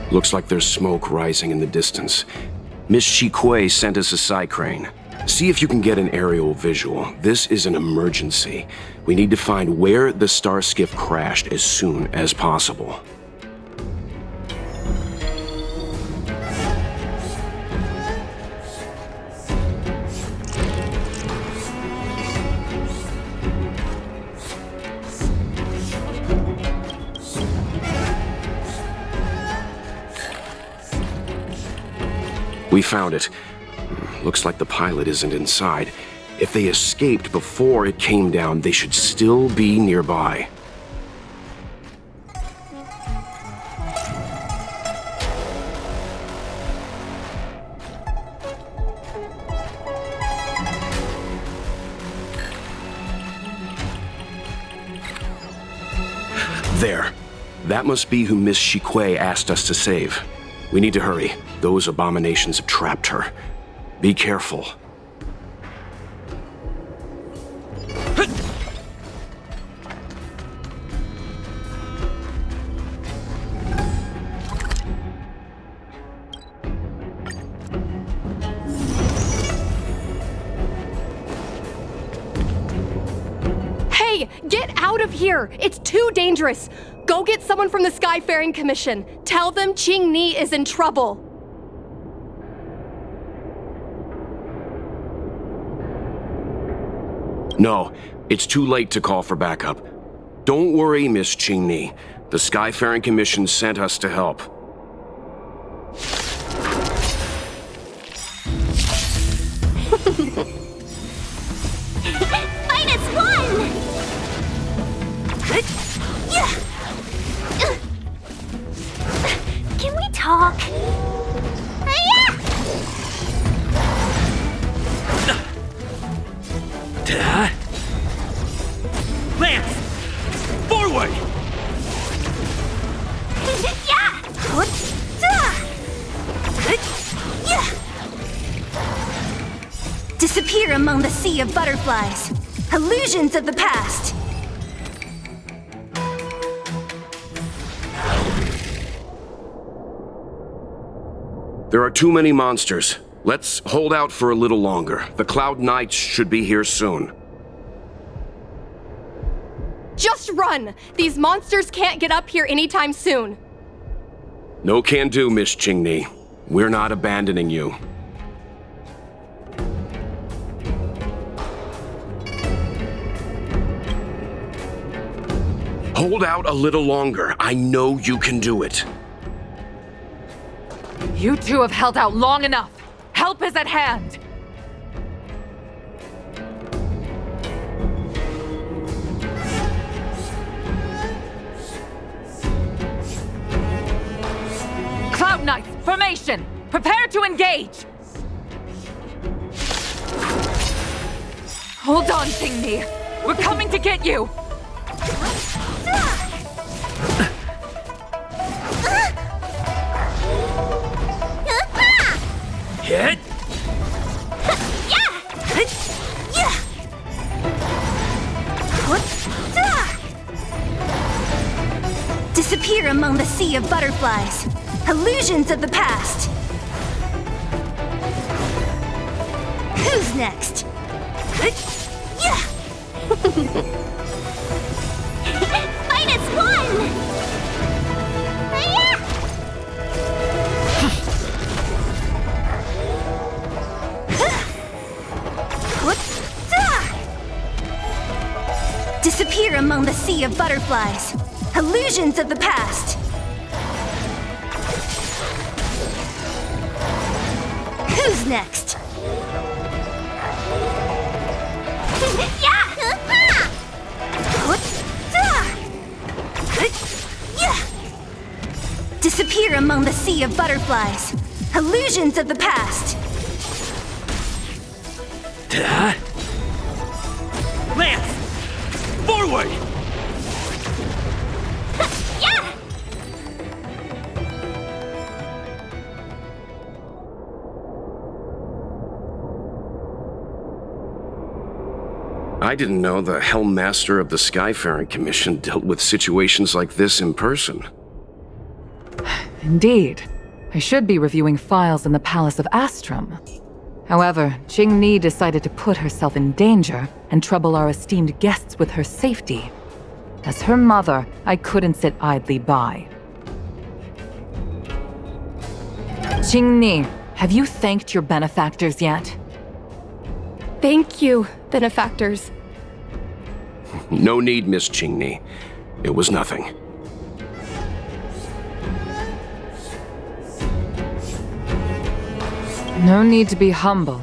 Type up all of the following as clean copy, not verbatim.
Looks like there's smoke rising in the distance. Miss Chikwe sent us a psy-crane. See if you can get an aerial visual. This is an emergency. We need to find where the star skiff crashed as soon as possible. We found it. Looks like the pilot isn't inside. If they escaped before it came down, they should still be nearby. There. That must be who Miss Chikwe asked us to save. We need to hurry. Those abominations have trapped her. Be careful. Hey, get out of here! It's too dangerous! Go get someone from the Skyfaring Commission. Tell them Qing Ni is in trouble. No, it's too late to call for backup. Don't worry, Miss Qing Ni. The Skyfaring Commission sent us to help. Minus one! Can we talk? Lance! Forward! Disappear among the sea of butterflies. Illusions of the past. There are too many monsters. Let's hold out for a little longer. The Cloud Knights should be here soon. Just run! These monsters can't get up here anytime soon. No can do, Miss Qing Ni. We're not abandoning you. Hold out a little longer. I know you can do it. You two have held out long enough. Help is at hand. Cloud Knights, formation! Prepare to engage! Hold on, Qing Ni. We're coming to get you! Hit! Disappear among the sea of butterflies. Illusions of the past. Who's next? Minus one! Disappear among the sea of butterflies. Illusions of the past. Who's next? Disappear among the sea of butterflies. Illusions of the past. Lance! Forward! I didn't know the Helm Master of the Skyfaring Commission dealt with situations like this in person. Indeed. I should be reviewing files in the Palace of Astrum. However, Qingni decided to put herself in danger and trouble our esteemed guests with her safety. As her mother, I couldn't sit idly by. Qingni, have you thanked your benefactors yet? Thank you, benefactors. No need, Miss Qingni. It was nothing. No need to be humble.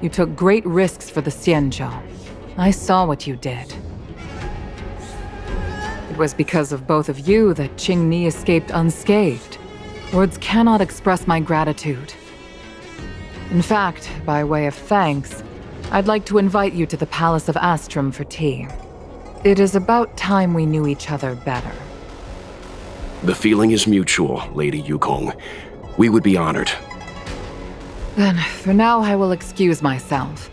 You took great risks for the Xianzhou. I saw what you did. It was because of both of you that Qingni escaped unscathed. Words cannot express my gratitude. In fact, by way of thanks, I'd like to invite you to the Palace of Astrum for tea. It is about time we knew each other better. The feeling is mutual, Lady Yukong. We would be honored. Then, for now, I will excuse myself.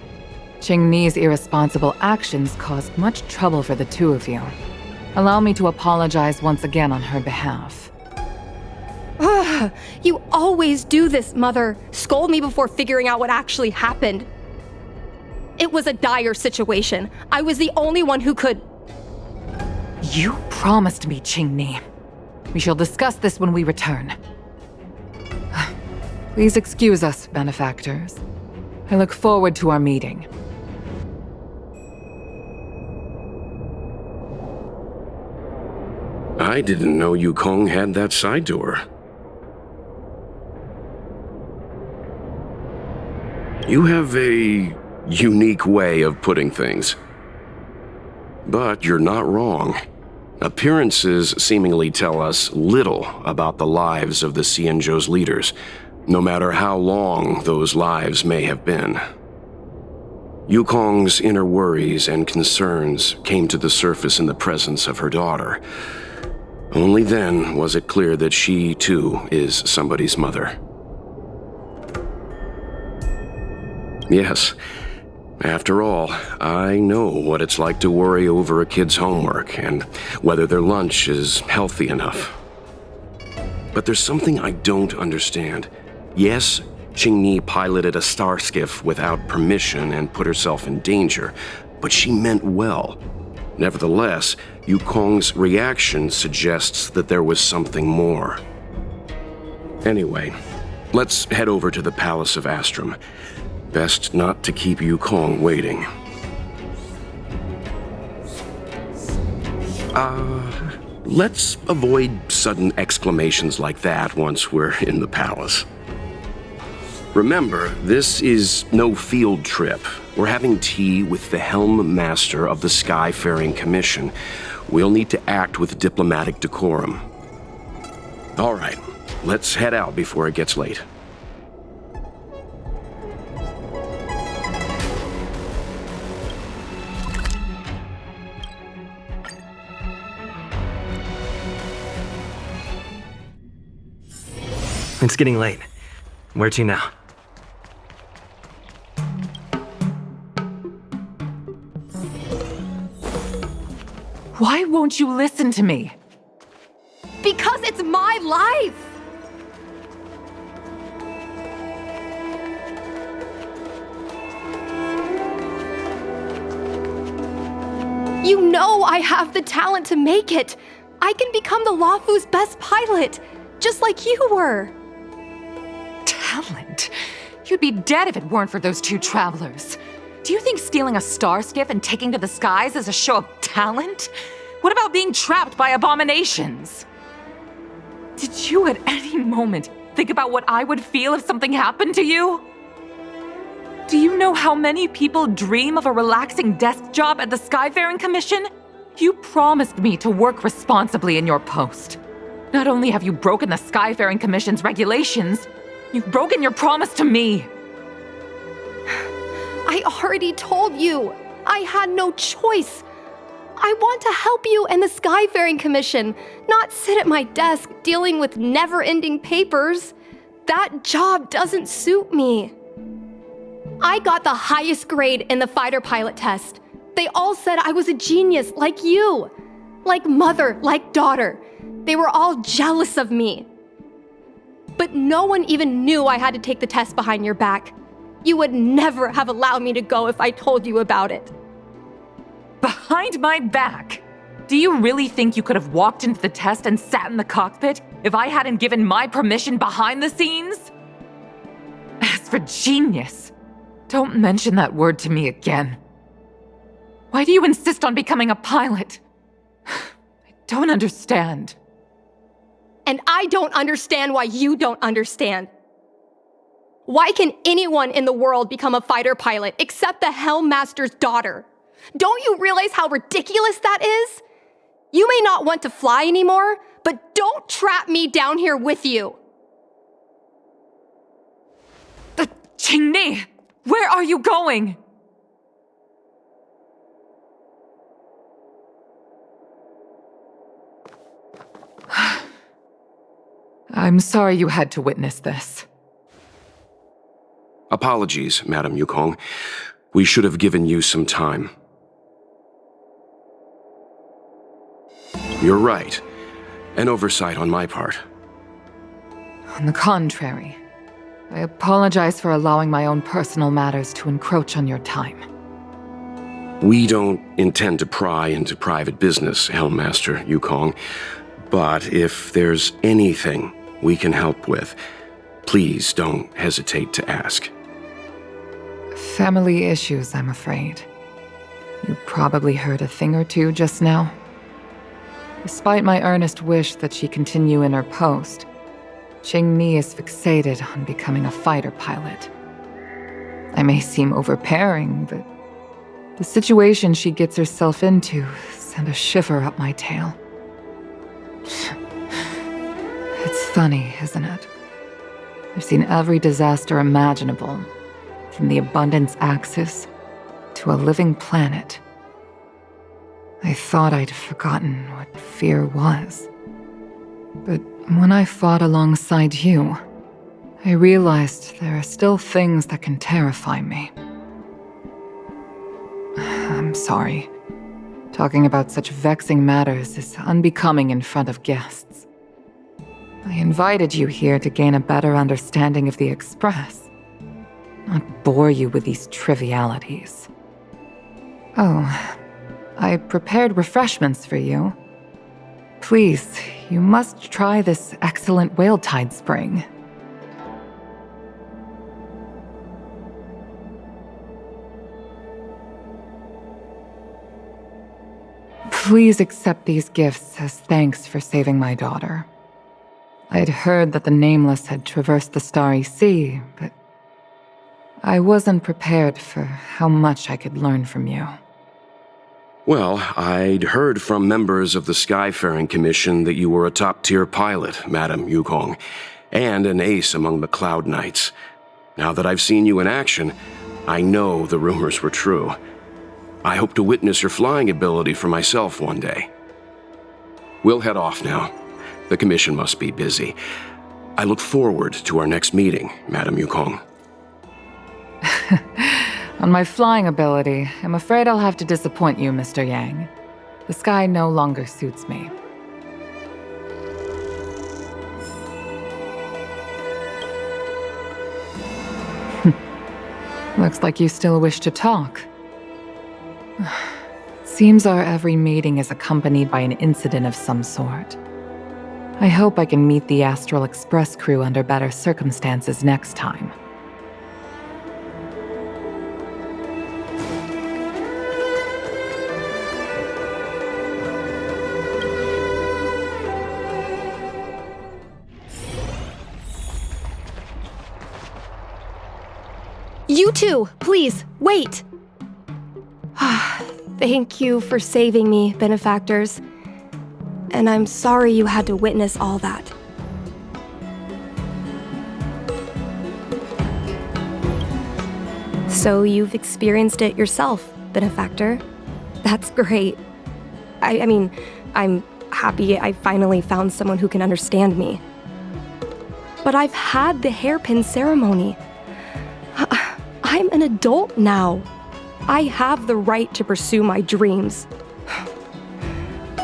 Qingni's irresponsible actions caused much trouble for the two of you. Allow me to apologize once again on her behalf. Ugh, you always do this, Mother. Scold me before figuring out what actually happened. It was a dire situation. I was the only one who could... You promised me, Qingni. We shall discuss this when we return. Please excuse us, benefactors. I look forward to our meeting. I didn't know Yukong had that side to her. You have a unique way of putting things. But you're not wrong. Appearances seemingly tell us little about the lives of the Xianzhou's leaders, no matter how long those lives may have been. Yukong's inner worries and concerns came to the surface in the presence of her daughter. Only then was it clear that she, too, is somebody's mother. Yes, after all, I know what it's like to worry over a kid's homework and whether their lunch is healthy enough. But there's something I don't understand. Yes, Qingni piloted a star skiff without permission and put herself in danger, but she meant well. Nevertheless, Yukong's reaction suggests that there was something more. Anyway, let's head over to the Palace of Astrum. Best not to keep Yukong waiting. Let's avoid sudden exclamations like that once we're in the palace. Remember, this is no field trip. We're having tea with the Helm Master of the Skyfaring Commission. We'll need to act with diplomatic decorum. All right, let's head out before it gets late. It's getting late. Where to now? Why won't you listen to me? Because it's my life! You know I have the talent to make it. I can become the Luofu's best pilot, just like you were. Talent? You'd be dead if it weren't for those two travelers. Do you think stealing a star skiff and taking to the skies is a show of talent? What about being trapped by abominations? Did you at any moment think about what I would feel if something happened to you? Do you know how many people dream of a relaxing desk job at the Skyfaring Commission? You promised me to work responsibly in your post. Not only have you broken the Skyfaring Commission's regulations, you've broken your promise to me. I already told you. I had no choice. I want to help you and the Skyfaring Commission, not sit at my desk dealing with never-ending papers. That job doesn't suit me. I got the highest grade in the fighter pilot test. They all said I was a genius, like you. Like mother, like daughter. They were all jealous of me. but no one even knew I had to take the test behind your back. You would never have allowed me to go if I told you about it. Behind my back? Do you really think you could have walked into the test and sat in the cockpit if I hadn't given my permission behind the scenes? As for genius, don't mention that word to me again. Why do you insist on becoming a pilot? I don't understand. And I don't understand why you don't understand. Why can anyone in the world become a fighter pilot except the Helmmaster's daughter? Don't you realize how ridiculous that is? You may not want to fly anymore, but don't trap me down here with you. Qingni, where are you going? I'm sorry you had to witness this. Apologies, Madam Yukong. We should have given you some time. You're right. An oversight on my part. On the contrary, I apologize for allowing my own personal matters to encroach on your time. We don't intend to pry into private business, Helmmaster Yukong. But if there's anything we can help with, please don't hesitate to ask. Family issues, I'm afraid. You probably heard a thing or two just now. Despite my earnest wish that she continue in her post, Qingni is fixated on becoming a fighter pilot. I may seem overbearing, but the situation she gets herself into sent a shiver up my tail. It's funny, isn't it? I've seen every disaster imaginable, from the abundance axis to a living planet. I thought I'd forgotten what fear was. But when I fought alongside you, I realized there are still things that can terrify me. I'm sorry. Talking about such vexing matters is unbecoming in front of guests. I invited you here to gain a better understanding of the Express, not bore you with these trivialities. Oh, I prepared refreshments for you. Please, you must try this excellent whale tide spring. Please accept these gifts as thanks for saving my daughter. I'd heard that the Nameless had traversed the Starry Sea, but I wasn't prepared for how much I could learn from you. Well, I'd heard from members of the Skyfaring Commission that you were a top-tier pilot, Madam Yukong, and an ace among the Cloud Knights. Now that I've seen you in action, I know the rumors were true. I hope to witness your flying ability for myself one day. We'll head off now. The Commission must be busy. I look forward to our next meeting, Madam Yukong. On my flying ability, I'm afraid I'll have to disappoint you, Mr. Yang. The sky no longer suits me. Looks like you still wish to talk. Seems our every meeting is accompanied by an incident of some sort. I hope I can meet the Astral Express crew under better circumstances next time. You two, please, wait! Thank you for saving me, benefactors. And I'm sorry you had to witness all that. So you've experienced it yourself, benefactor. That's great. I mean, I'm happy I finally found someone who can understand me. But I've had the hairpin ceremony. I'm an adult now. I have the right to pursue my dreams.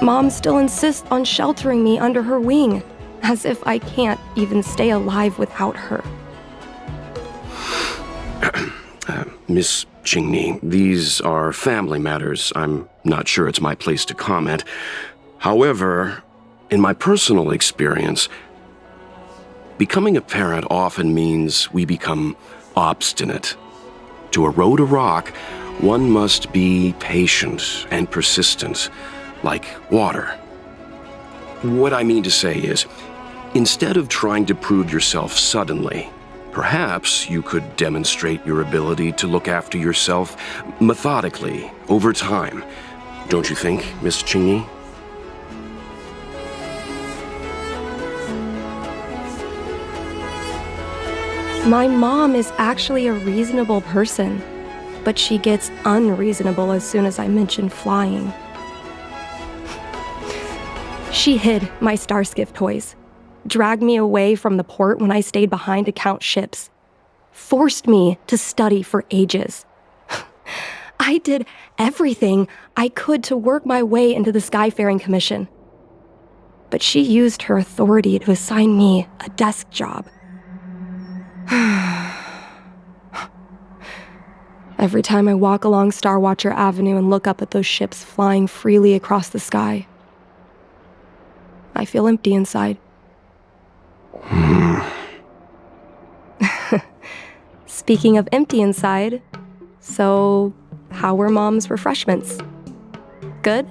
Mom still insists on sheltering me under her wing, as if I can't even stay alive without her. Miss Jingni, these are family matters. I'm not sure it's my place to comment. However, in my personal experience, becoming a parent often means we become obstinate. To erode a rock, one must be patient and persistent, like water. What I mean to say is, instead of trying to prove yourself suddenly, perhaps you could demonstrate your ability to look after yourself methodically, over time. Don't you think, Miss Chingy? My mom is actually a reasonable person, but she gets unreasonable as soon as I mention flying. She hid my Starskiff toys, dragged me away from the port when I stayed behind to count ships, forced me to study for ages. I did everything I could to work my way into the Skyfaring Commission. But she used her authority to assign me a desk job. Every time I walk along Starwatcher Avenue and look up at those ships flying freely across the sky, I feel empty inside. Speaking of empty inside, so how were Mom's refreshments? Good?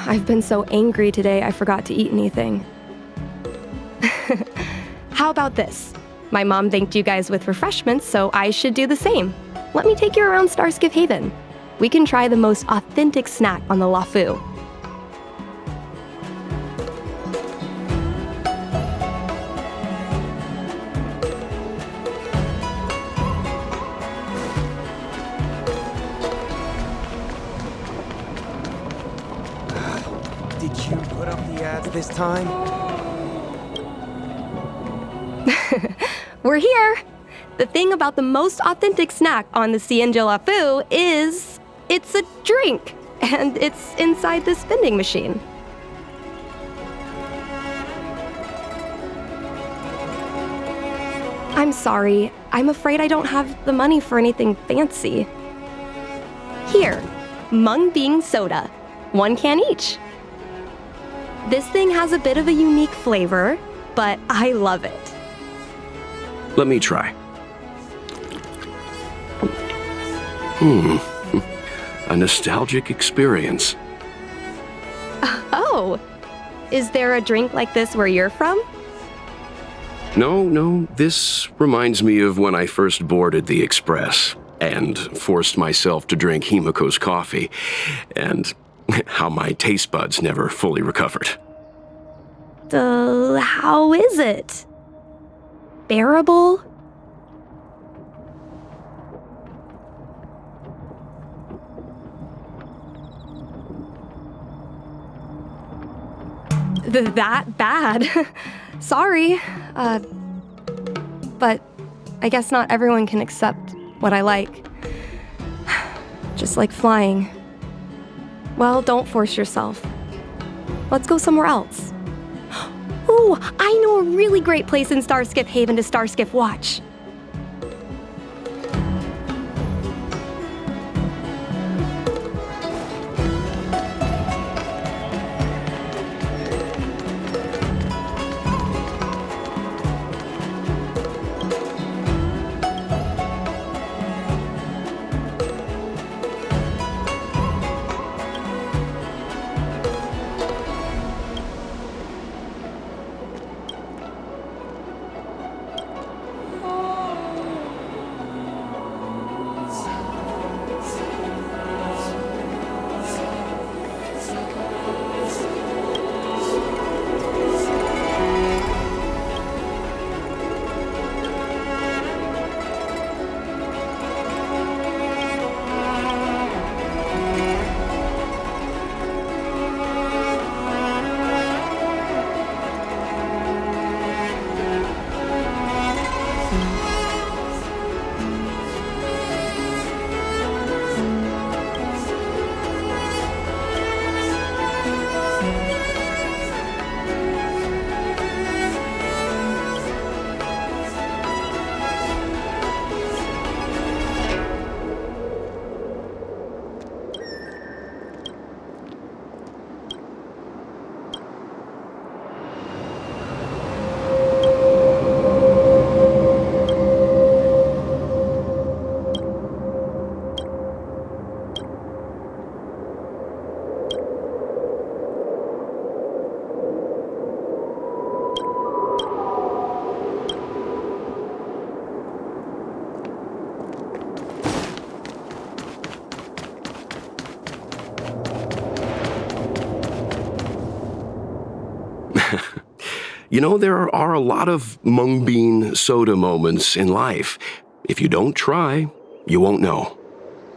I've been so angry today I forgot to eat anything. How about this? My mom thanked you guys with refreshments, so I should do the same. Let me take you around Starskiff Haven. We can try the most authentic snack on the LaFu. Did you put up the ads this time? We're here! The thing about the most authentic snack on the Cienjo LaFu is it's a drink, and it's inside this vending machine. I'm sorry, I'm afraid I don't have the money for anything fancy. Here, Mung Bean Soda. 1 can each. This thing has a bit of a unique flavor, but I love it. Let me try. A nostalgic experience. Oh, is there a drink like this where you're from? No, this reminds me of when I first boarded the Express and forced myself to drink Himiko's coffee, and how my taste buds never fully recovered. How is it? Bearable? That bad? Sorry. But I guess not everyone can accept what I like. Just like flying. Well, don't force yourself. Let's go somewhere else. Ooh, I know a really great place in Starskiff Haven to Starskiff watch. You know, there are a lot of mung bean soda moments in life. If you don't try, you won't know.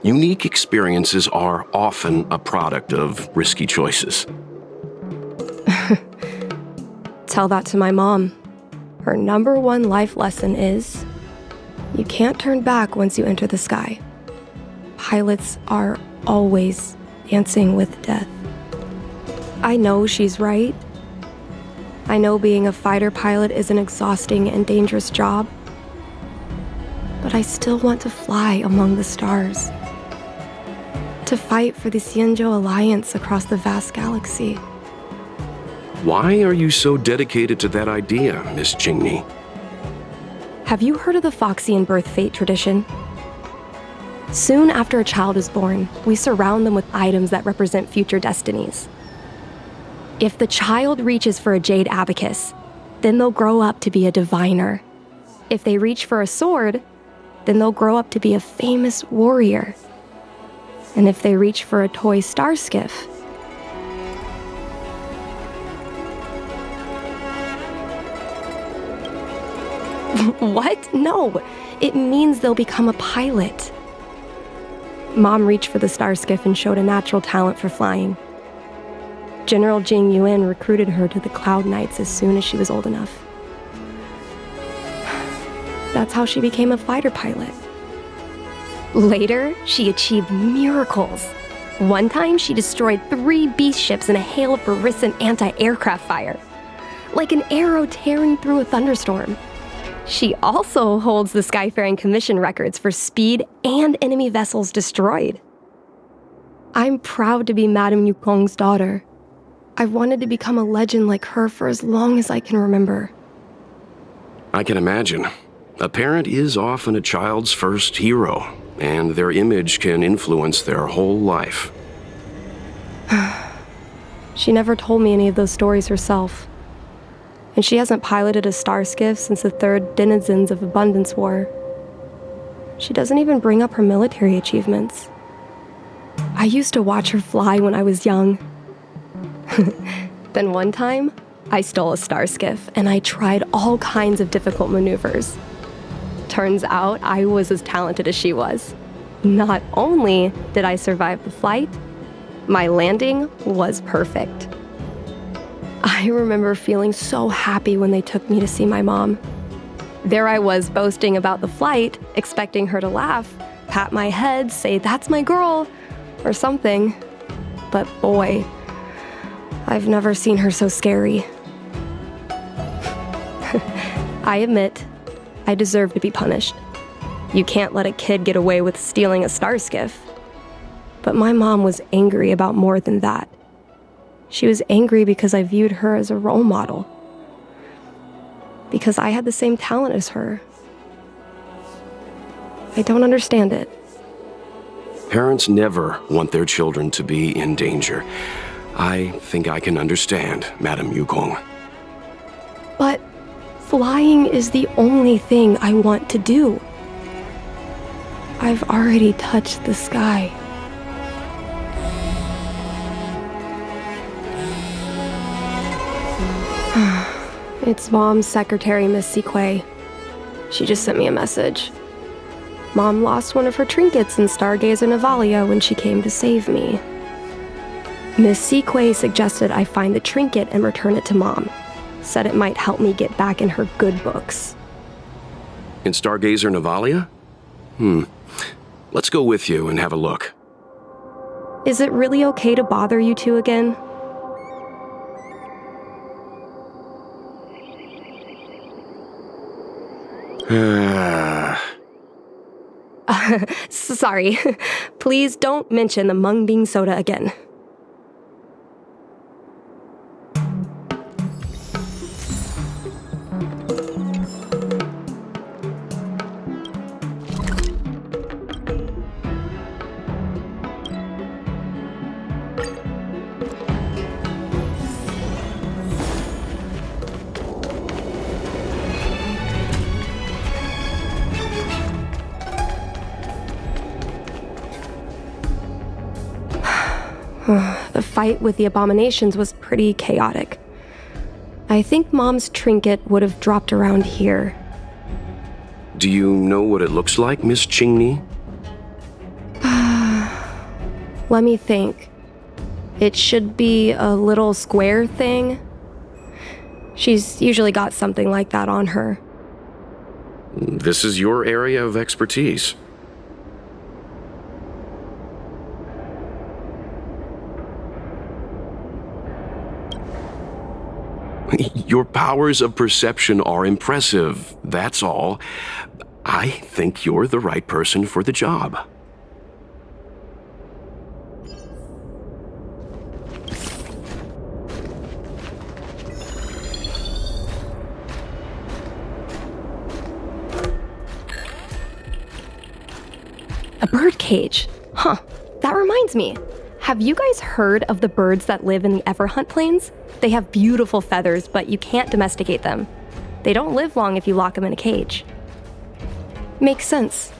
Unique experiences are often a product of risky choices. Tell that to my mom. Her number one life lesson is, you can't turn back once you enter the sky. Pilots are always dancing with death. I know she's right. I know being a fighter pilot is an exhausting and dangerous job. But I still want to fly among the stars. To fight for the Xianzhou Alliance across the vast galaxy. Why are you so dedicated to that idea, Miss Jingni? Have you heard of the Foxian birth fate tradition? Soon after a child is born, we surround them with items that represent future destinies. If the child reaches for a jade abacus, then they'll grow up to be a diviner. If they reach for a sword, then they'll grow up to be a famous warrior. And if they reach for a toy star skiff, what? No, it means they'll become a pilot. Mom reached for the star skiff and showed a natural talent for flying. General Jing Yuan recruited her to the Cloud Knights as soon as she was old enough. That's how she became a fighter pilot. Later, she achieved miracles. One time, she destroyed 3 beast ships in a hail of Barissan anti-aircraft fire, like an arrow tearing through a thunderstorm. She also holds the Skyfaring Commission records for speed and enemy vessels destroyed. I'm proud to be Madame Yukong's daughter. I've wanted to become a legend like her for as long as I can remember. I can imagine. A parent is often a child's first hero, and their image can influence their whole life. She never told me any of those stories herself. And she hasn't piloted a star skiff since the 3rd Denizens of Abundance War. She doesn't even bring up her military achievements. I used to watch her fly when I was young. Then one time, I stole a star skiff and I tried all kinds of difficult maneuvers. Turns out I was as talented as she was. Not only did I survive the flight, my landing was perfect. I remember feeling so happy when they took me to see my mom. There I was boasting about the flight, expecting her to laugh, pat my head, say, "That's my girl," or something. But boy, I've never seen her so scary. I admit, I deserve to be punished. You can't let a kid get away with stealing a star skiff. But my mom was angry about more than that. She was angry because I viewed her as a role model. Because I had the same talent as her. I don't understand it. Parents never want their children to be in danger. I think I can understand, Madame Yukong. But flying is the only thing I want to do. I've already touched the sky. It's Mom's secretary, Miss Siquei. She just sent me a message. Mom lost one of her trinkets in Stargazer Navalia when she came to save me. Miss Siquei suggested I find the trinket and return it to Mom. Said it might help me get back in her good books. In Stargazer Navalia? Let's go with you and have a look. Is it really okay to bother you two again? Sorry. Please don't mention the mung bean soda again. The fight with the abominations was pretty chaotic. I think Mom's trinket would have dropped around here. Do you know what it looks like, Miss Chingni? Let me think. It should be a little square thing. She's usually got something like that on her. This is your area of expertise. Your powers of perception are impressive, that's all. I think you're the right person for the job. A bird cage. Huh. That reminds me. Have you guys heard of the birds that live in the Everhunt Plains? They have beautiful feathers, but you can't domesticate them. They don't live long if you lock them in a cage. Makes sense.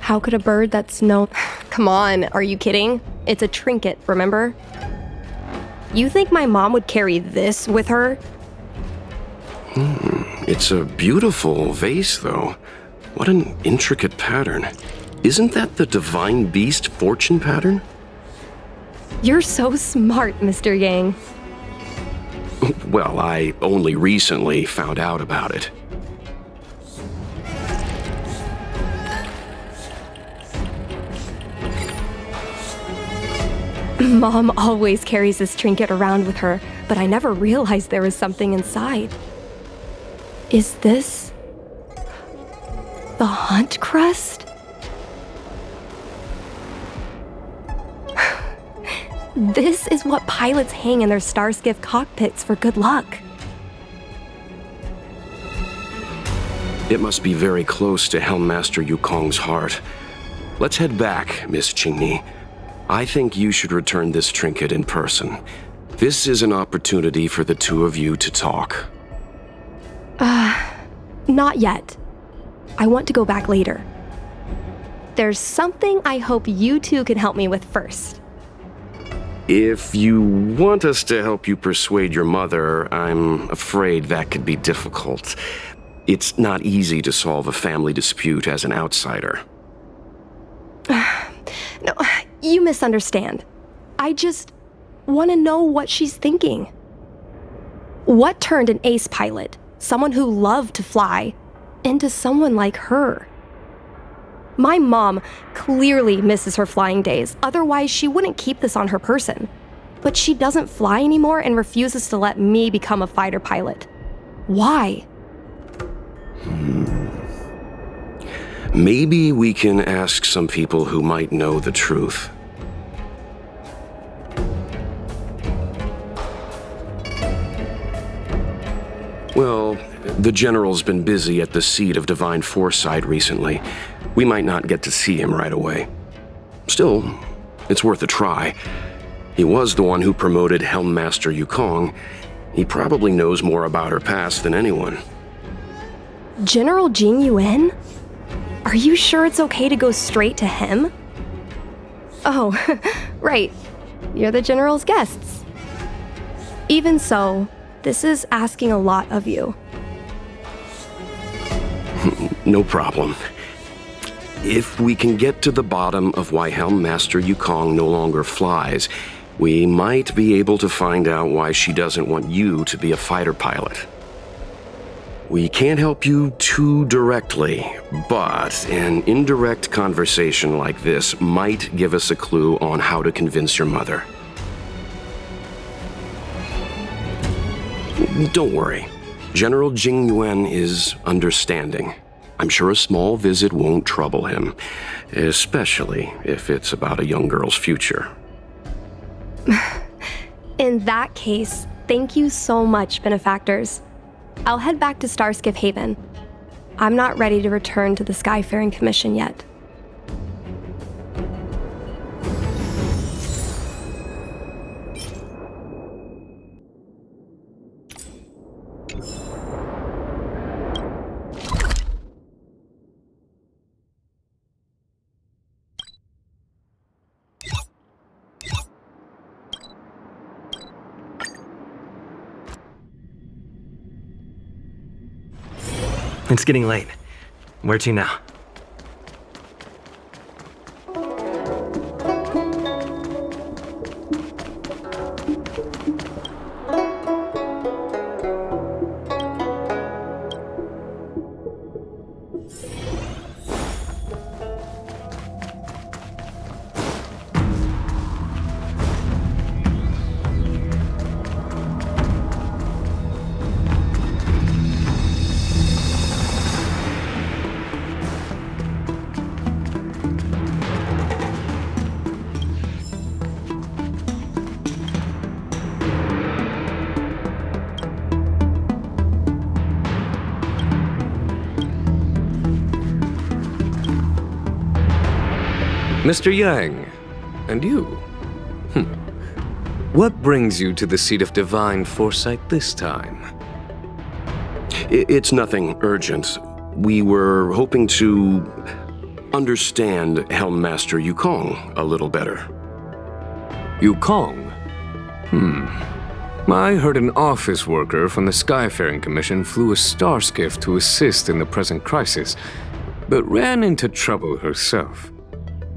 How could a bird that's no... Come on, are you kidding? It's a trinket, remember? You think my mom would carry this with her? It's a beautiful vase, though. What an intricate pattern. Isn't that the divine beast fortune pattern? You're so smart, Mr. Yang. Well, I only recently found out about it. Mom always carries this trinket around with her, but I never realized there was something inside. Is this the hunt crest? This is what pilots hang in their Starskiff cockpits for good luck. It must be very close to Helmmaster Yukong's heart. Let's head back, Miss Chingni. I think you should return this trinket in person. This is an opportunity for the two of you to talk. Not yet. I want to go back later. There's something I hope you two can help me with first. If you want us to help you persuade your mother, I'm afraid that could be difficult. It's not easy to solve a family dispute as an outsider. No, you misunderstand. I just want to know what she's thinking. What turned an ace pilot, someone who loved to fly, into someone like her? My mom clearly misses her flying days, otherwise she wouldn't keep this on her person. But she doesn't fly anymore and refuses to let me become a fighter pilot. Why? Maybe we can ask some people who might know the truth. Well, the General's been busy at the seat of Divine Foresight recently. We might not get to see him right away. Still, it's worth a try. He was the one who promoted Helmmaster Yukong. He probably knows more about her past than anyone. General Jing Yuan? Are you sure it's okay to go straight to him? Oh, right. You're the General's guests. Even so, this is asking a lot of you. No problem. If we can get to the bottom of why Helmmaster Yukong no longer flies, we might be able to find out why she doesn't want you to be a fighter pilot. We can't help you too directly, but an indirect conversation like this might give us a clue on how to convince your mother. Don't worry. General Jing Yuan is understanding. I'm sure a small visit won't trouble him, especially if it's about a young girl's future. In that case, thank you so much, benefactors. I'll head back to Starskiff Haven. I'm not ready to return to the Skyfaring Commission yet. It's getting late. Where to now? Mr. Yang, and you? What brings you to the seat of divine foresight this time? It's nothing urgent. We were hoping to understand Helmmaster Yukong a little better. Yukong? I heard an office worker from the Skyfaring Commission flew a star skiff to assist in the present crisis, but ran into trouble herself.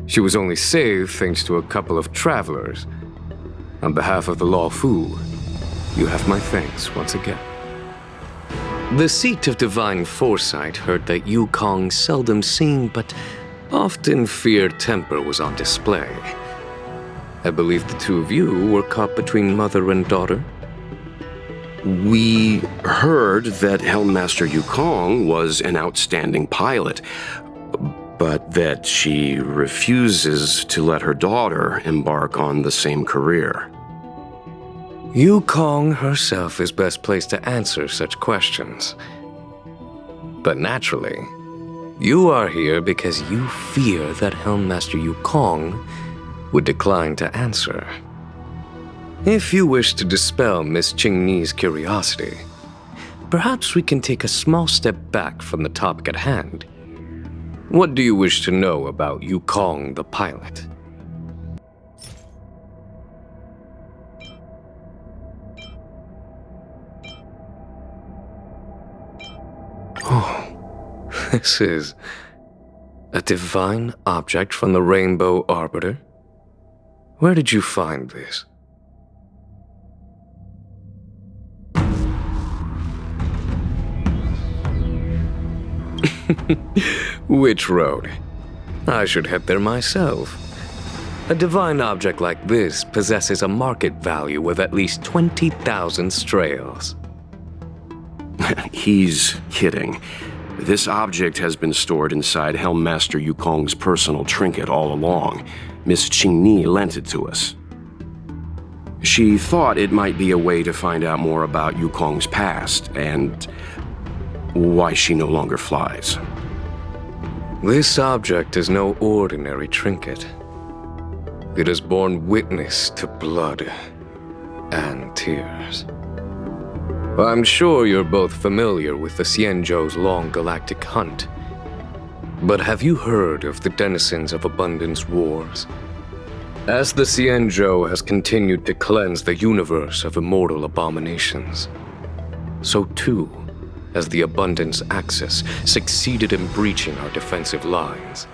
She was only saved thanks to a couple of travelers. On behalf of the Law Fu, you have my thanks once again. The seat of divine foresight heard that Yukong's seldom seen but often feared temper was on display. I believe the two of you were caught between mother and daughter. We heard that Helmmaster Yukong was an outstanding pilot, but that she refuses to let her daughter embark on the same career. Yukong herself is best placed to answer such questions. But naturally, you are here because you fear that Helmmaster Yukong would decline to answer. If you wish to dispel Miss Qingni's curiosity, perhaps we can take a small step back from the topic at hand. What do you wish to know about Yukong the pilot? Oh, this is a divine object from the Rainbow Arbiter? Where did you find this? Which road? I should head there myself. A divine object like this possesses a market value of at least 20,000 strails. He's kidding. This object has been stored inside Helmmaster Yukong's personal trinket all along. Miss Qingni lent it to us. She thought it might be a way to find out more about Yukong's past and why she no longer flies. This object is no ordinary trinket. It has borne witness to blood and tears. I'm sure you're both familiar with the Xianzhou's long galactic hunt. But have you heard of the denizens of Abundance Wars? As the Xianzhou has continued to cleanse the universe of immortal abominations, so too as the Abundance Axis succeeded in breaching our defensive lines.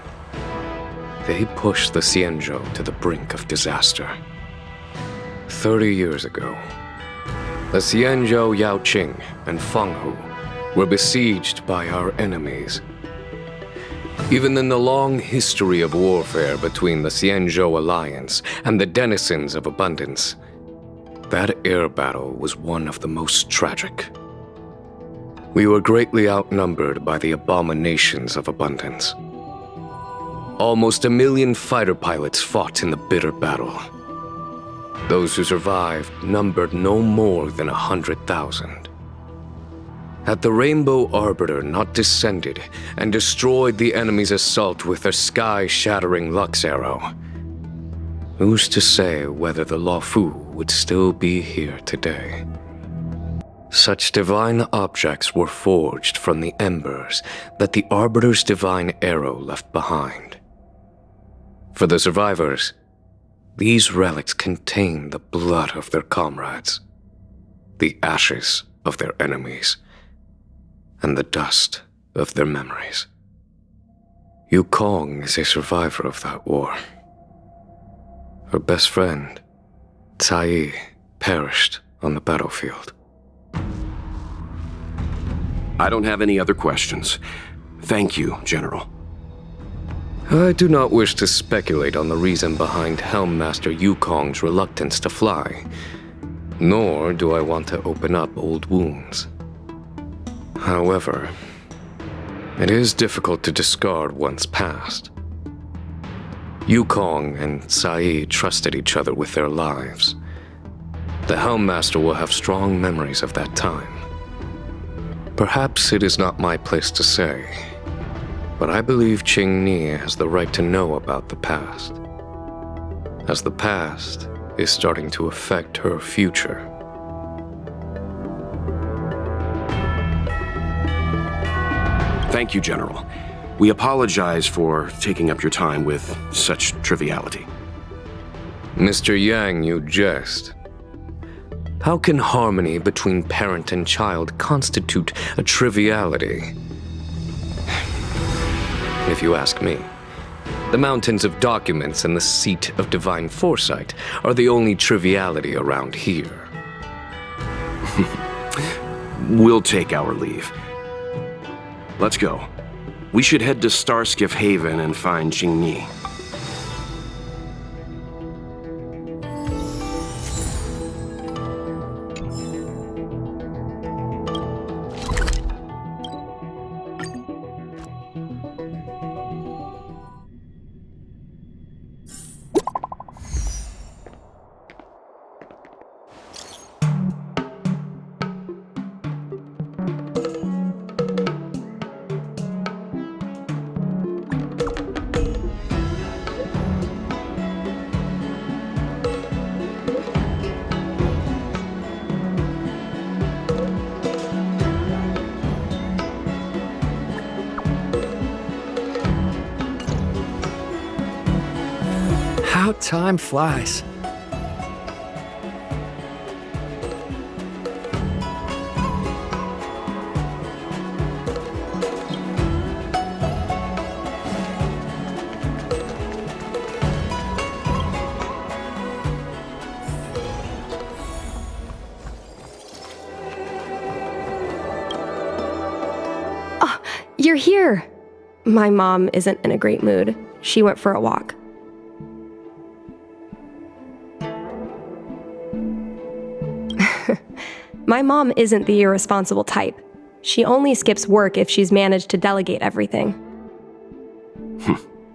They pushed the Xianzhou to the brink of disaster. 30 years ago, the Xianzhou Yaoqing and Fenghu were besieged by our enemies. Even in the long history of warfare between the Xianzhou Alliance and the denizens of Abundance, that air battle was one of the most tragic. We were greatly outnumbered by the abominations of Abundance. Almost 1 million fighter pilots fought in the bitter battle. Those who survived numbered no more than 100,000. Had the Rainbow Arbiter not descended and destroyed the enemy's assault with her sky-shattering Lux Arrow, who's to say whether the Law Fu would still be here today? Such divine objects were forged from the embers that the Arbiter's divine arrow left behind. For the survivors, these relics contain the blood of their comrades, the ashes of their enemies, and the dust of their memories. Yukong is a survivor of that war. Her best friend, Tai, perished on the battlefield. I don't have any other questions. Thank you, General. I do not wish to speculate on the reason behind Helm Master Yukong's reluctance to fly, nor do I want to open up old wounds. However, it is difficult to discard one's past. Yukong and Sai trusted each other with their lives. The Helm Master will have strong memories of that time. Perhaps it is not my place to say, but I believe Qingni has the right to know about the past, as the past is starting to affect her future. Thank you, General. We apologize for taking up your time with such triviality. Mr. Yang, you jest. How can harmony between parent and child constitute a triviality? If you ask me, the mountains of documents and the seat of divine foresight are the only triviality around here. We'll take our leave. Let's go. We should head to Starskiff Haven and find Qingni. How time flies. You're here! My mom isn't in a great mood. She went for a walk. My mom isn't the irresponsible type. She only skips work if she's managed to delegate everything.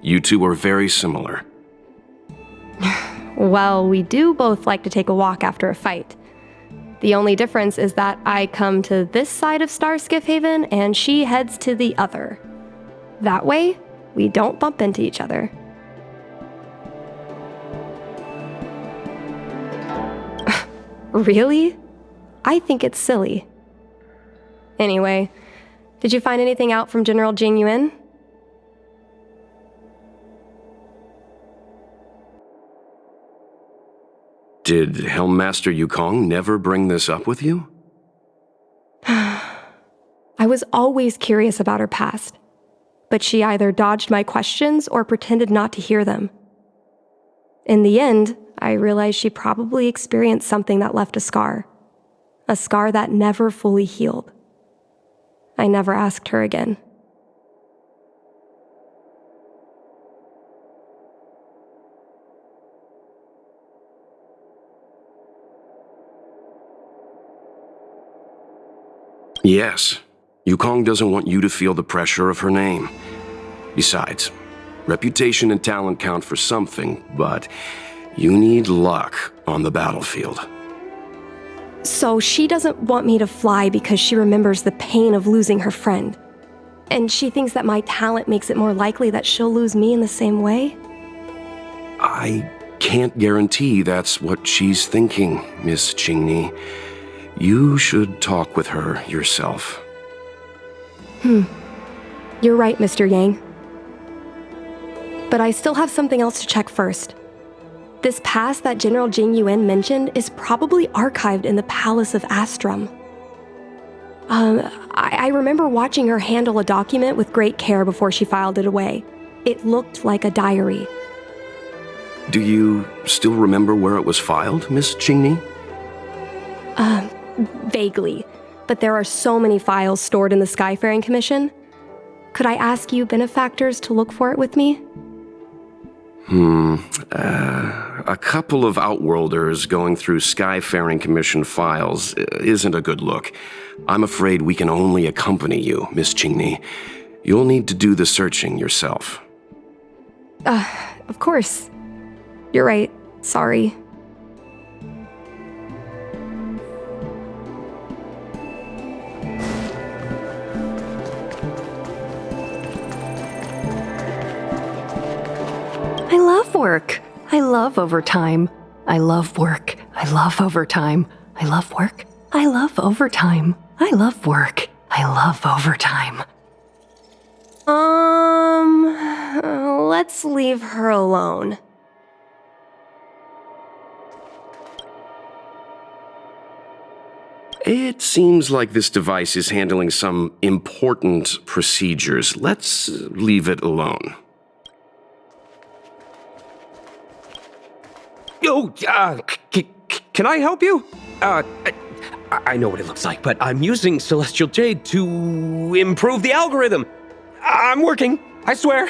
You two are very similar. Well, we do both like to take a walk after a fight. The only difference is that I come to this side of Starskiff Haven and she heads to the other. That way, we don't bump into each other. Really? I think it's silly. Anyway, did you find anything out from General Jing Yuan? Did Helmmaster Yukong never bring this up with you? I was always curious about her past, but she either dodged my questions or pretended not to hear them. In the end, I realized she probably experienced something that left a scar that never fully healed. I never asked her again. Yes. Yukong doesn't want you to feel the pressure of her name. Besides, reputation and talent count for something, but you need luck on the battlefield. So she doesn't want me to fly because she remembers the pain of losing her friend. And she thinks that my talent makes it more likely that she'll lose me in the same way? I can't guarantee that's what she's thinking, Miss Qingni. You should talk with her yourself. You're right, Mr. Yang. But I still have something else to check first. This past that General Jing Yuan mentioned is probably archived in the Palace of Astrum. I remember watching her handle a document with great care before she filed it away. It looked like a diary. Do you still remember where it was filed, Miss Qingni? Vaguely, but there are so many files stored in the Skyfaring Commission. Could I ask you benefactors to look for it with me? A couple of Outworlders going through Skyfaring Commission files isn't a good look. I'm afraid we can only accompany you, Miss Qingni. You'll need to do the searching yourself. Of course. You're right. Sorry. I love work. I love overtime. I love work. I love overtime. I love work. I love overtime. I love work. I love overtime. Let's leave her alone. It seems like this device is handling some important procedures. Let's leave it alone. Oh, can I help you? I know what it looks like, but I'm using Celestial Jade to improve the algorithm. I'm working, I swear.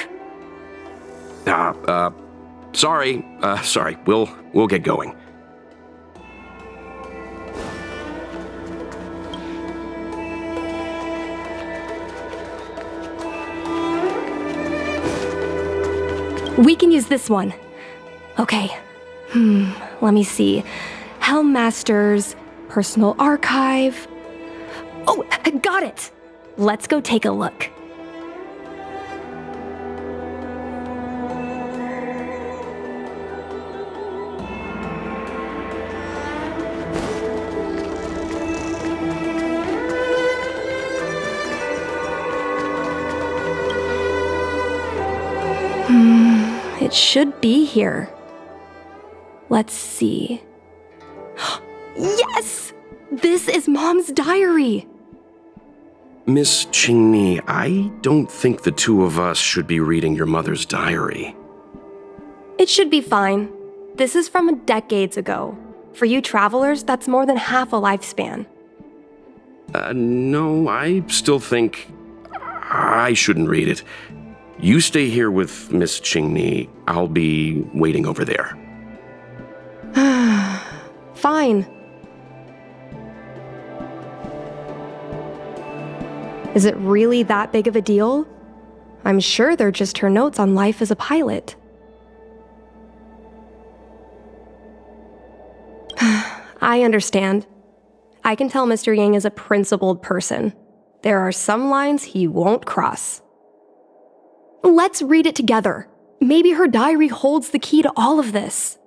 Sorry. We'll get going. We can use this one. Okay. Let me see. Helm Masters, Personal Archive. Oh, got it! Let's go take a look. It should be here. Let's see. Yes! This is Mom's diary! Miss Qingni, I don't think the two of us should be reading your mother's diary. It should be fine. This is from decades ago. For you travelers, that's more than half a lifespan. No, I still think I shouldn't read it. You stay here with Miss Qingni. I'll be waiting over there. Fine. Is it really that big of a deal? I'm sure they're just her notes on life as a pilot. I understand. I can tell Mr. Yang is a principled person. There are some lines he won't cross. Let's read it together. Maybe her diary holds the key to all of this.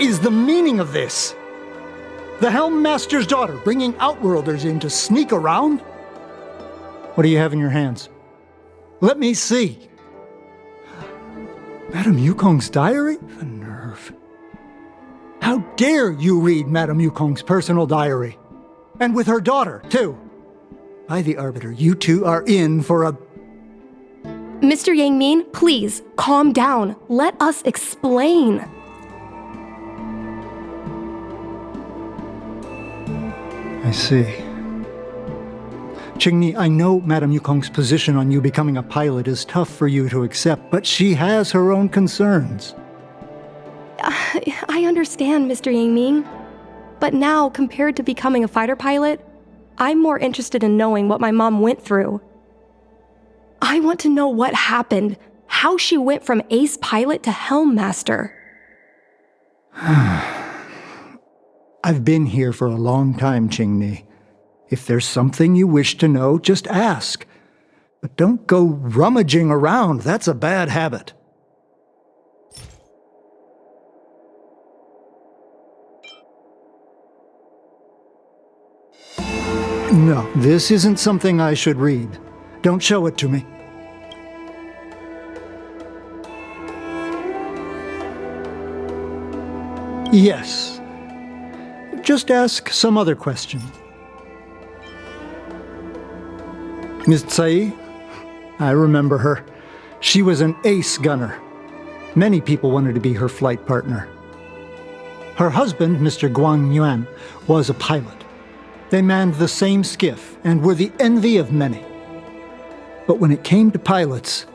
is the meaning of this? The Helm Master's daughter bringing Outworlders in to sneak around? What do you have in your hands? Let me see. Madame Yukong's diary? The nerve. How dare you read Madame Yukong's personal diary? And with her daughter, too. By the Arbiter, you two are in for a... Mr. Yangming, please, calm down. Let us explain. I see. Qingni, I know Madame Yukong's position on you becoming a pilot is tough for you to accept, but she has her own concerns. I understand, Mr. Yangming. But now, compared to becoming a fighter pilot, I'm more interested in knowing what my mom went through. I want to know what happened, how she went from ace pilot to Helm Master. I've been here for a long time, Qingni. If there's something you wish to know, just ask. But don't go rummaging around. That's a bad habit. No, this isn't something I should read. Don't show it to me. Yes. Just ask some other question. Ms. Tsai? I remember her. She was an ace gunner. Many people wanted to be her flight partner. Her husband, Mr. Guang Yuan, was a pilot. They manned the same skiff and were the envy of many. But when it came to pilots,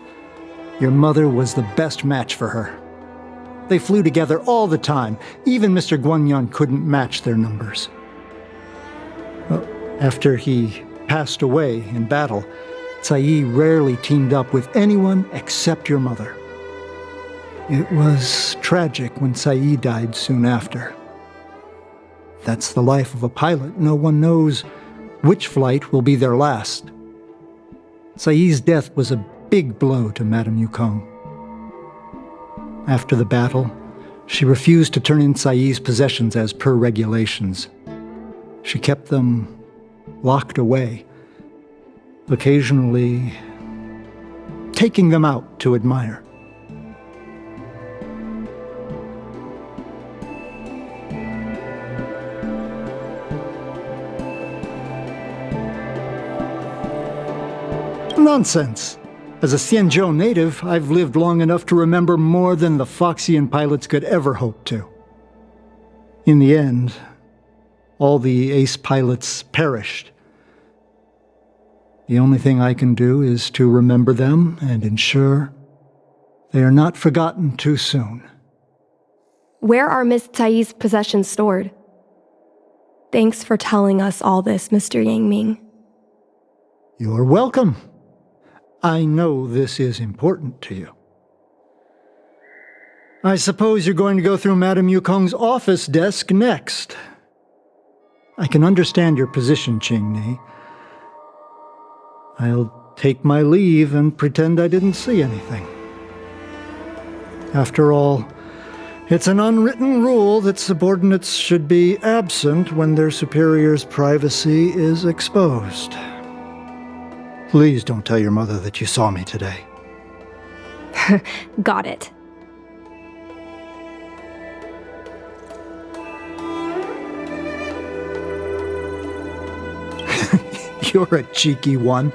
your mother was the best match for her. They flew together all the time. Even Mr. Guangyuan couldn't match their numbers. Well, after he passed away in battle, Tsai rarely teamed up with anyone except your mother. It was tragic when Tsai died soon after. That's the life of a pilot. No one knows which flight will be their last. Tsai's death was a big blow to Madame Yukong. After the battle, she refused to turn in Tsai's possessions as per regulations. She kept them locked away, occasionally taking them out to admire. Nonsense. As a Xianzhou native, I've lived long enough to remember more than the Foxian pilots could ever hope to. In the end, all the ace pilots perished. The only thing I can do is to remember them and ensure they are not forgotten too soon. Where are Miss Tsai's possessions stored? Thanks for telling us all this, Mr. Yangming. You're welcome. I know this is important to you. I suppose you're going to go through Madame Yukong's office desk next. I can understand your position, Qingni. I'll take my leave and pretend I didn't see anything. After all, it's an unwritten rule that subordinates should be absent when their superior's privacy is exposed. Please don't tell your mother that you saw me today. Got it. You're a cheeky one.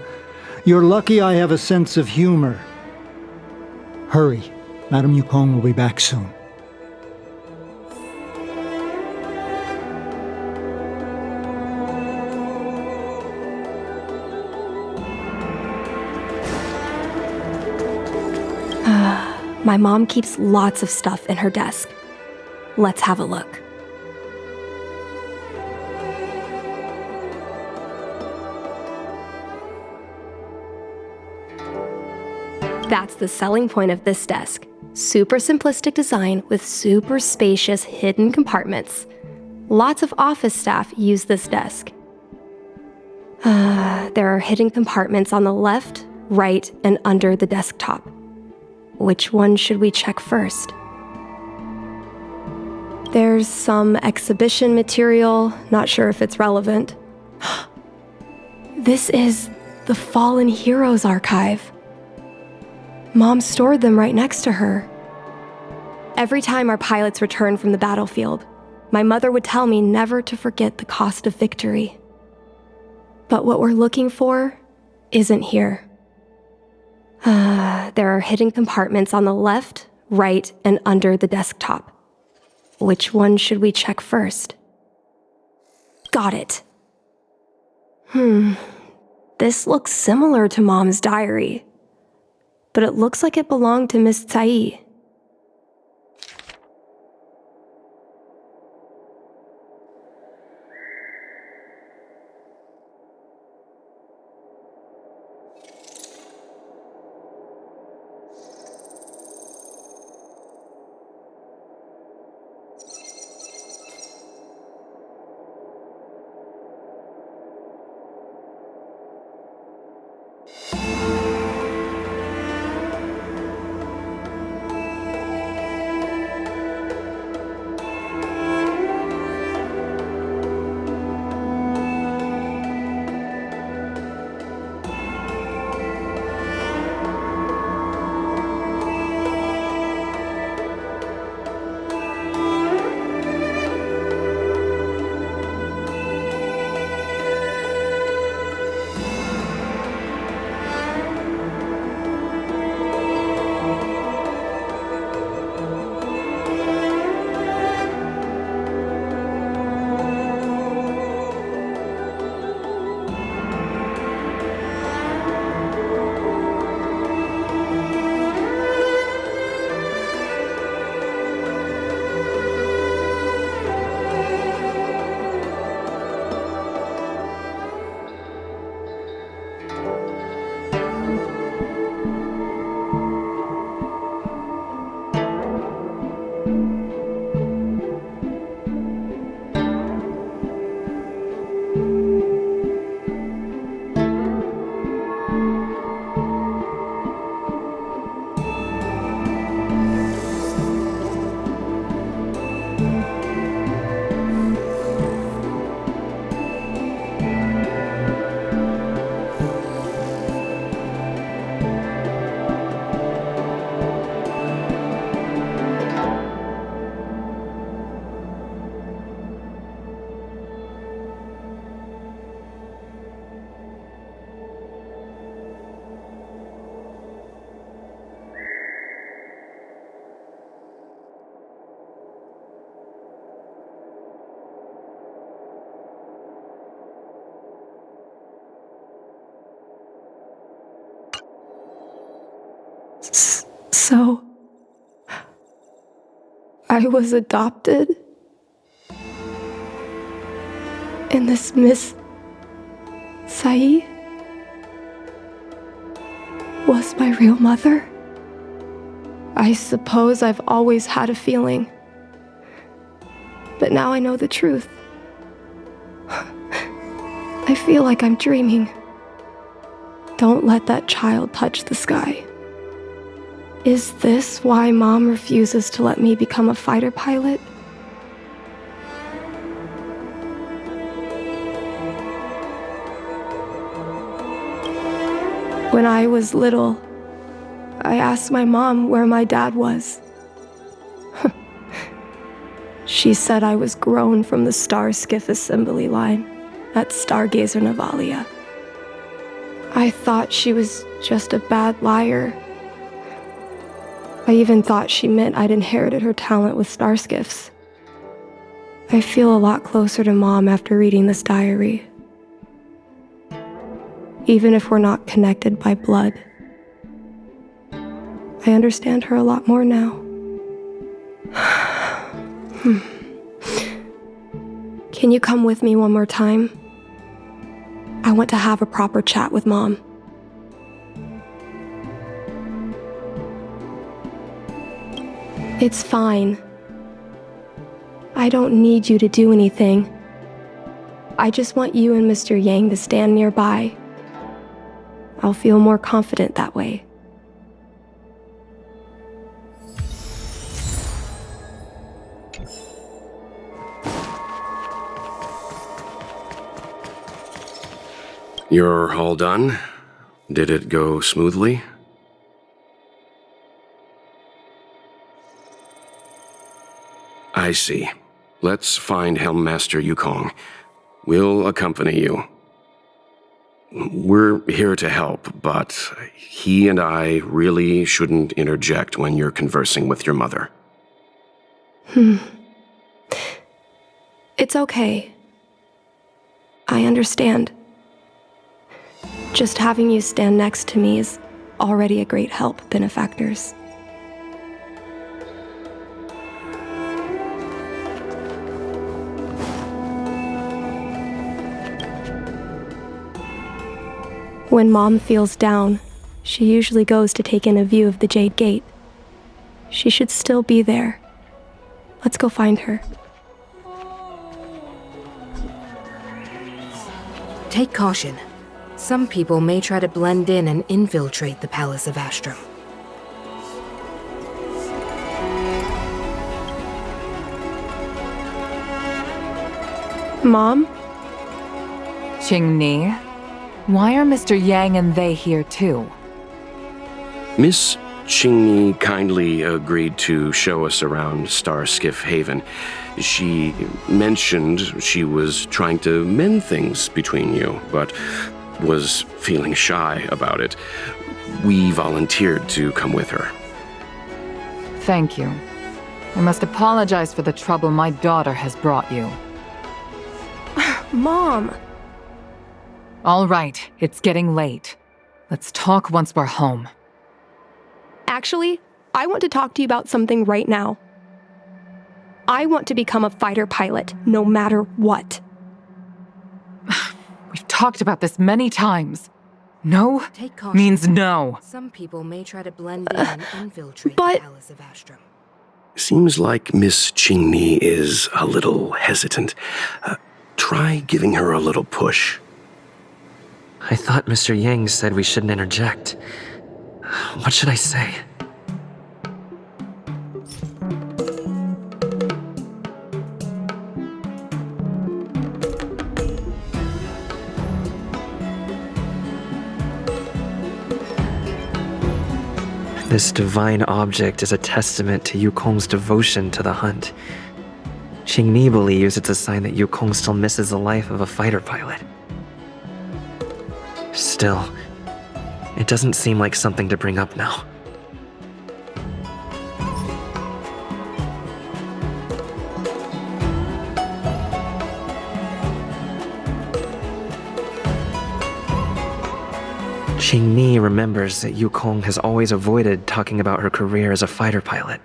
You're lucky I have a sense of humor. Hurry. Madame Yukong will be back soon. My mom keeps lots of stuff in her desk. Let's have a look. That's the selling point of this desk. Super simplistic design with super spacious hidden compartments. Lots of office staff use this desk. There are hidden compartments on the left, right, and under the desktop. Which one should we check first? There's some exhibition material, not sure if it's relevant. This is the Fallen Heroes archive. Mom stored them right next to her. Every time our pilots returned from the battlefield, my mother would tell me never to forget the cost of victory. But what we're looking for isn't here. There are hidden compartments on the left, right, and under the desktop. Which one should we check first? Got it. This looks similar to Mom's diary, but it looks like it belonged to Miss Tsai. So, I was adopted? And this Miss Tsai was my real mother? I suppose I've always had a feeling. But now I know the truth. I feel like I'm dreaming. Don't let that child touch the sky. Is this why Mom refuses to let me become a fighter pilot? When I was little, I asked my mom where my dad was. She said I was grown from the Star Skiff assembly line at Stargazer Navalia. I thought she was just a bad liar. I even thought she meant I'd inherited her talent with starskiffs. I feel a lot closer to Mom after reading this diary. Even if we're not connected by blood. I understand her a lot more now. Can you come with me one more time? I want to have a proper chat with Mom. It's fine. I don't need you to do anything. I just want you and Mr. Yang to stand nearby. I'll feel more confident that way. You're all done? Did it go smoothly? I see. Let's find Helmmaster Yukong. We'll accompany you. We're here to help, but he and I really shouldn't interject when you're conversing with your mother. It's okay. I understand. Just having you stand next to me is already a great help, benefactors. When Mom feels down, she usually goes to take in a view of the Jade Gate. She should still be there. Let's go find her. Take caution. Some people may try to blend in and infiltrate the Palace of Astrum. Mom? Qingni, why are Mr. Yang and they here too? Miss Qingni kindly agreed to show us around Starskiff Haven. She mentioned she was trying to mend things between you, but was feeling shy about it. We volunteered to come with her. Thank you. I must apologize for the trouble my daughter has brought you. Mom! All right, it's getting late. Let's talk once we're home. Actually, I want to talk to you about something right now. I want to become a fighter pilot, no matter what. We've talked about this many times. No Take caution. means no. Some people may try to blend in and infiltrate but- the Palace of Astrum. Seems like Miss Qingni is a little hesitant. Try giving her a little push. I thought Mr. Yang said we shouldn't interject. What should I say? This divine object is a testament to Yukong's devotion to the hunt. Qingni believes it's a sign that Yukong still misses the life of a fighter pilot. Still, it doesn't seem like something to bring up now. Qingni remembers that Yukong has always avoided talking about her career as a fighter pilot,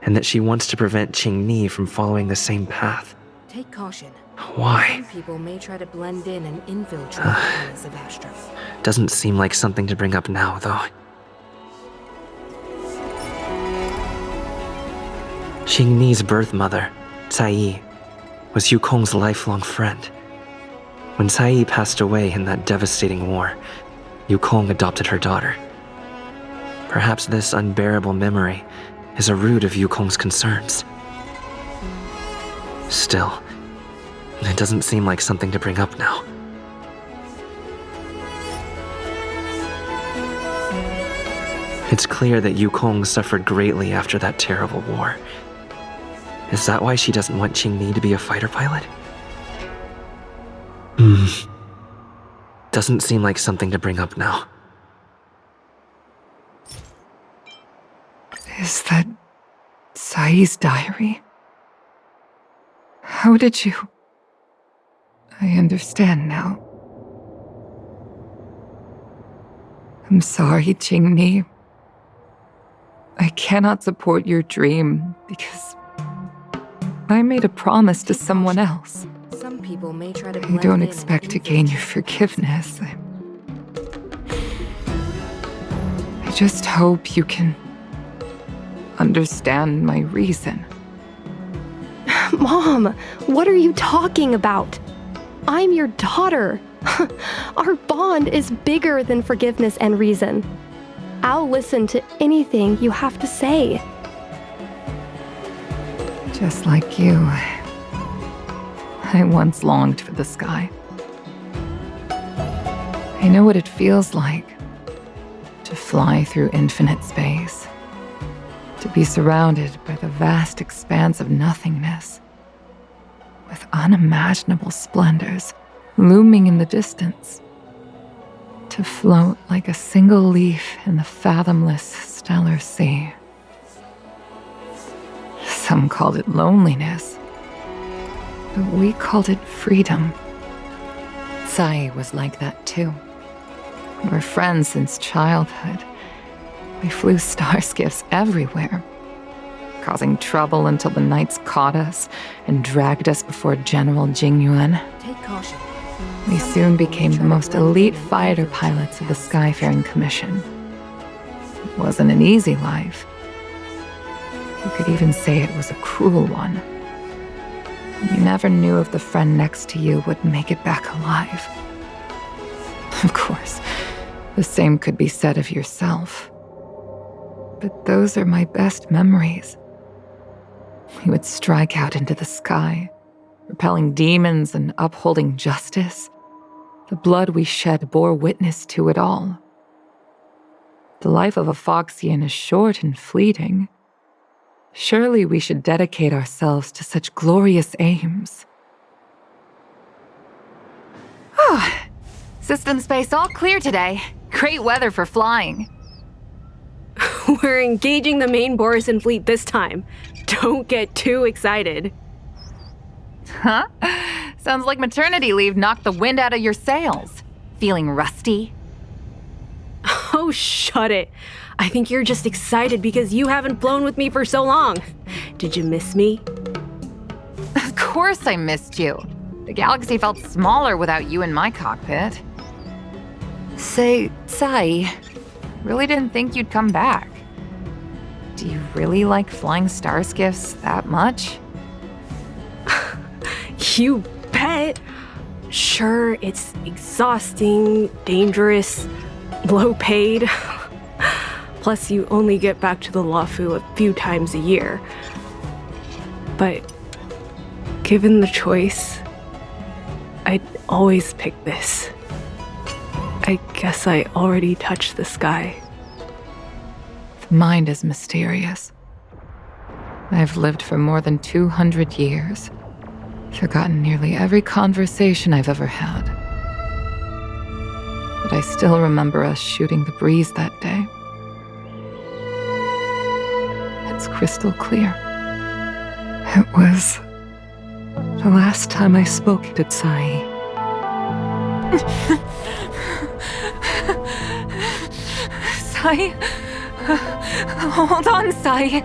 and that she wants to prevent Qingni from following the same path. Take caution. Why? Some people may try to blend in and infiltrate the Palace of Astrum. Doesn't seem like something to bring up now, though. Qingni's birth mother, Cai, was Yukong's lifelong friend. When Cai passed away in that devastating war, Yukong adopted her daughter. Perhaps this unbearable memory is a root of Yukong's concerns. Still, it doesn't seem like something to bring up now. It's clear that Yukong suffered greatly after that terrible war. Is that why she doesn't want Qingni to be a fighter pilot? Doesn't seem like something to bring up now. Is that Cai's diary? How did you... I understand now. I'm sorry, Qingni. I cannot support your dream because I made a promise to someone else. Some people may try to I blend don't in expect and to gain your infiltrate. forgiveness. I just hope you can understand my reason. Mom, what are you talking about? I'm your daughter. Our bond is bigger than forgiveness and reason. I'll listen to anything you have to say. Just like you, I once longed for the sky. I know what it feels like to fly through infinite space, to be surrounded by the vast expanse of nothingness, with unimaginable splendors looming in the distance, to float like a single leaf in the fathomless stellar sea. Some called it loneliness, but we called it freedom. Sai was like that too. We were friends since childhood. We flew star skiffs everywhere, causing trouble until the knights caught us and dragged us before General Jingyuan. Take caution. We soon became the most elite fighter pilots of the Skyfaring Commission. It wasn't an easy life. You could even say it was a cruel one. You never knew if the friend next to you would make it back alive. Of course, the same could be said of yourself. But those are my best memories. We would strike out into the sky, repelling demons and upholding justice. The blood we shed bore witness to it all. The life of a Foxian is short and fleeting. Surely we should dedicate ourselves to such glorious aims. System space all clear today. Great weather for flying. We're engaging the main Borisan fleet this time. Don't get too excited. Huh? Sounds like maternity leave knocked the wind out of your sails. Feeling rusty? Oh, shut it. I think you're just excited because you haven't flown with me for so long. Did you miss me? Of course I missed you. The galaxy felt smaller without you in my cockpit. Say, Sai, really didn't think you'd come back. Do you really like flying star skiffs that much? You bet. Sure, it's exhausting, dangerous, low paid. Plus, you only get back to the Luofu a few times a year. But given the choice, I'd always pick this. I guess I already touched the sky. The mind is mysterious. I've lived for more than 200 years, forgotten nearly every conversation I've ever had. But I still remember us shooting the breeze that day. It's crystal clear. It was the last time I spoke to Sai. Sai? Hold on, Sai.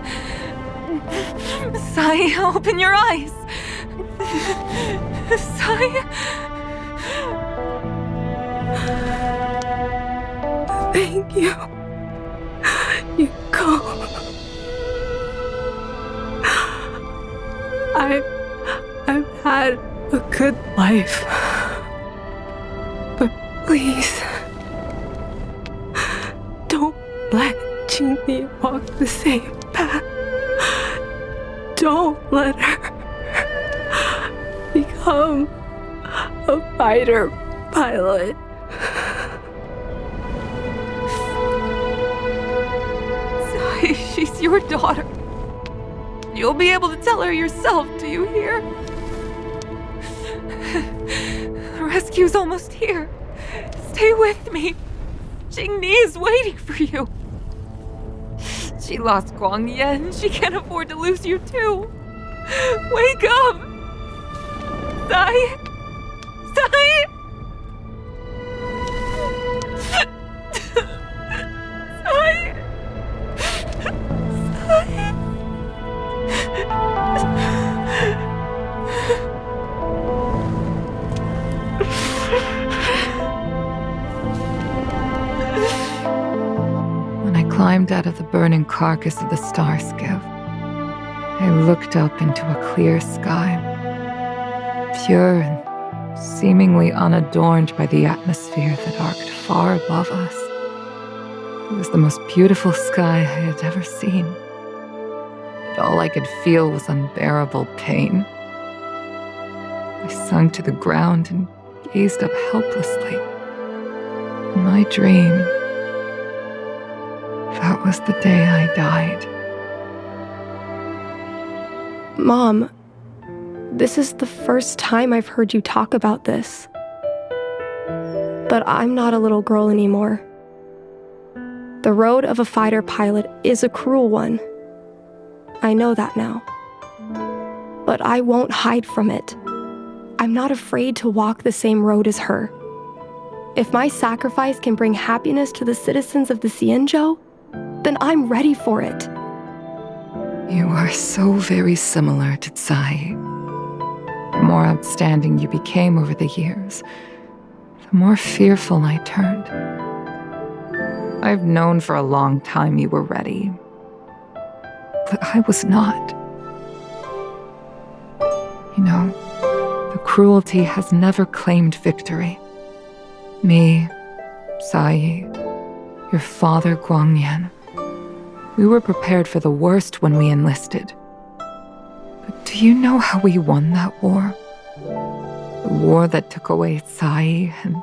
Sai, open your eyes. Sai? Thank you. Yukong. I've had a good life. But please, don't let Jinmi walk the same path. Don't let her become a fighter pilot. Sai, she's your daughter. You'll be able to tell her yourself, do you hear? The rescue's almost here. Stay with me. Jingni is waiting for you. She lost Guang Yan. She can't afford to lose you too. Wake up! Sai! Sai! Sai! Sai! When I climbed out of the burning carcass of the star skiff, I looked up into a clear sky, pure and seemingly unadorned by the atmosphere that arced far above us. It was the most beautiful sky I had ever seen. But all I could feel was unbearable pain. I sunk to the ground and gazed up helplessly. my dream, that was the day I died. Mom, this is the first time I've heard you talk about this. But I'm not a little girl anymore. The road of a fighter pilot is a cruel one. I know that now. But I won't hide from it. I'm not afraid to walk the same road as her. If my sacrifice can bring happiness to the citizens of the Xianzhou, then I'm ready for it. You are so very similar to Tsai. The more outstanding you became over the years, the more fearful I turned. I've known for a long time you were ready, but I was not. You know, the cruelty has never claimed victory. Me, Tsai, your father Guangyan, we were prepared for the worst when we enlisted. But do you know how we won that war? The war that took away Tsai and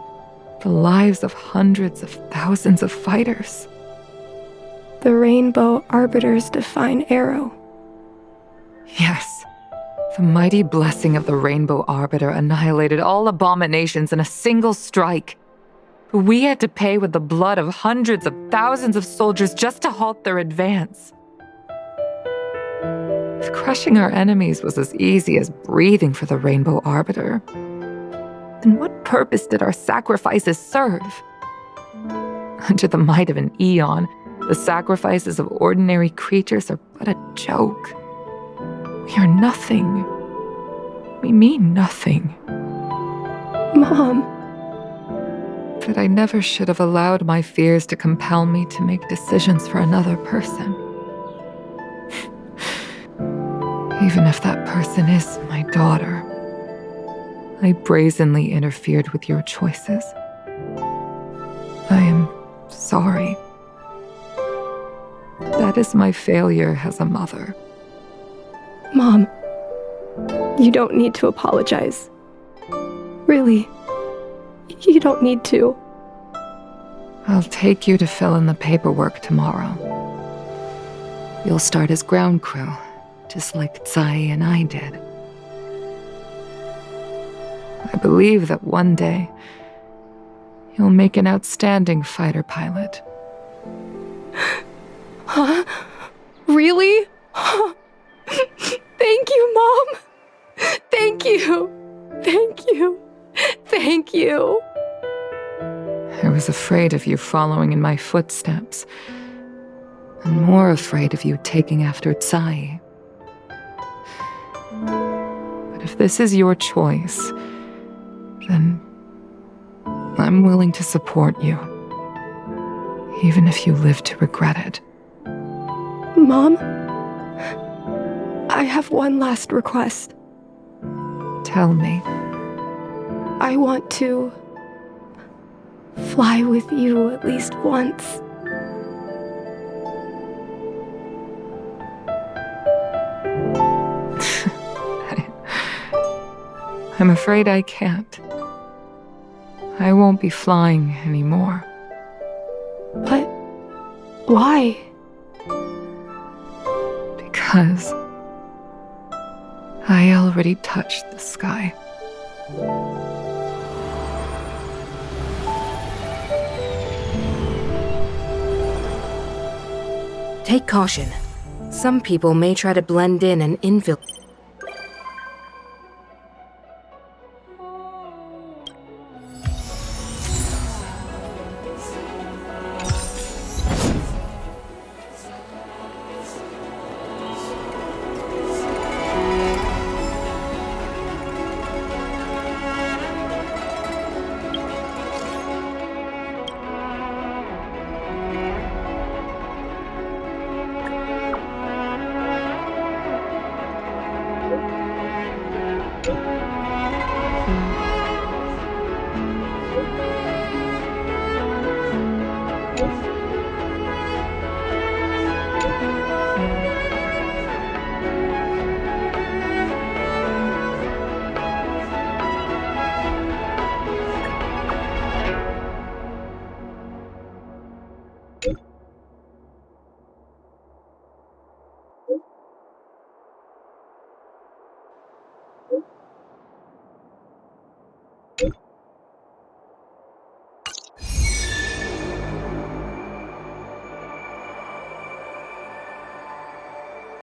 the lives of hundreds of thousands of fighters. The Rainbow Arbiter's divine arrow. Yes. The mighty blessing of the Rainbow Arbiter annihilated all abominations in a single strike. But we had to pay with the blood of hundreds of thousands of soldiers just to halt their advance. If crushing our enemies was as easy as breathing for the Rainbow Arbiter, then what purpose did our sacrifices serve? Under the might of an eon, the sacrifices of ordinary creatures are but a joke. We are nothing. We mean nothing. Mom. But I never should have allowed my fears to compel me to make decisions for another person. Even if that person is my daughter, I brazenly interfered with your choices. I am sorry. That is my failure as a mother. Mom, you don't need to apologize. Really, you don't need to. I'll take you to fill in the paperwork tomorrow. You'll start as ground crew, just like Tsai and I did. I believe that one day, you'll make an outstanding fighter pilot. Huh? Really? Thank you, Mom. Thank you. Thank you. Thank you. I was afraid of you following in my footsteps, and more afraid of you taking after Tsai. But if this is your choice, then I'm willing to support you, even if you live to regret it. Mom, I have one last request. Tell me. I want to fly with you at least once. I'm afraid I can't. I won't be flying anymore. But why? Because I already touched the sky. Take caution. Some people may try to blend in and infiltrate.